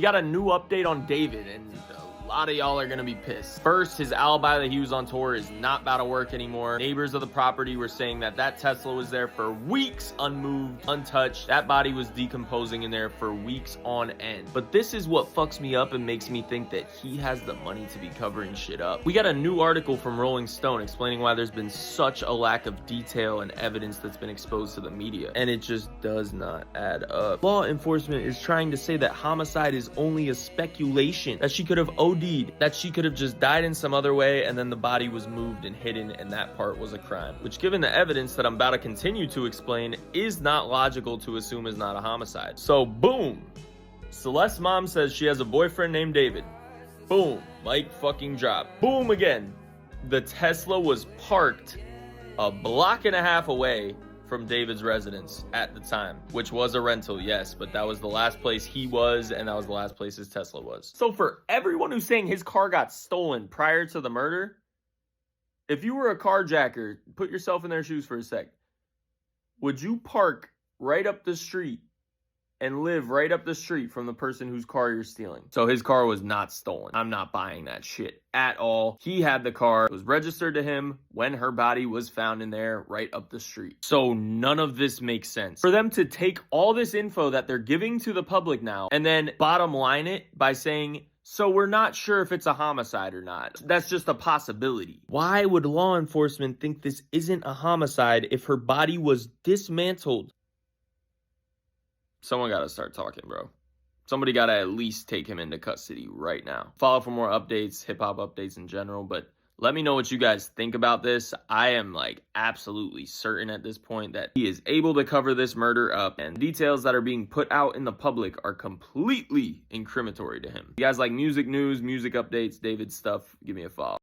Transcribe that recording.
got a new update on David, and a lot of y'all are gonna be pissed. First, his alibi that he was on tour is not about to work anymore. Neighbors of the property were saying that that Tesla was there for weeks unmoved, untouched. That body was decomposing in there for weeks on end. But this is what fucks me up and makes me think that he has the money to be covering shit up. We got a new article from Rolling Stone explaining why there's been such a lack of detail and evidence that's been exposed to the media, and it just does not add up. Law enforcement is trying to say that homicide is only a speculation, that she could have OD'd, that she could have just died in some other way and then the body was moved and hidden and that part was a crime, which, given the evidence that I'm about to continue to explain, is not logical to assume is not a homicide. So boom, Celeste's mom says she has a boyfriend named David. Boom, mic fucking drop. Boom again. The Tesla was parked a block and a half away from David's residence at the time, which was a rental, yes, but that was the last place he was, and that was the last place his Tesla was. So for everyone who's saying his car got stolen prior to the murder, if you were a carjacker, put yourself in their shoes for a sec. Would you park right up the street and live right up the street from the person whose car you're stealing? So his car was not stolen. I'm not buying that shit at all. He had the car. It was registered to him when her body was found in there right up the street. So none of this makes sense. For them to take all this info that they're giving to the public now and then bottom line it by saying, so we're not sure if it's a homicide or not. That's just a possibility. Why would law enforcement think this isn't a homicide if her body was dismantled? Someone gotta start talking, bro. Somebody gotta at least take him into custody right now. Follow for more updates, hip-hop updates in general, but let me know what you guys think about this. I am like absolutely certain at this point that he is able to cover this murder up, and details that are being put out in the public are completely incriminatory to him. If you guys like music news, music updates, David stuff, give me a follow.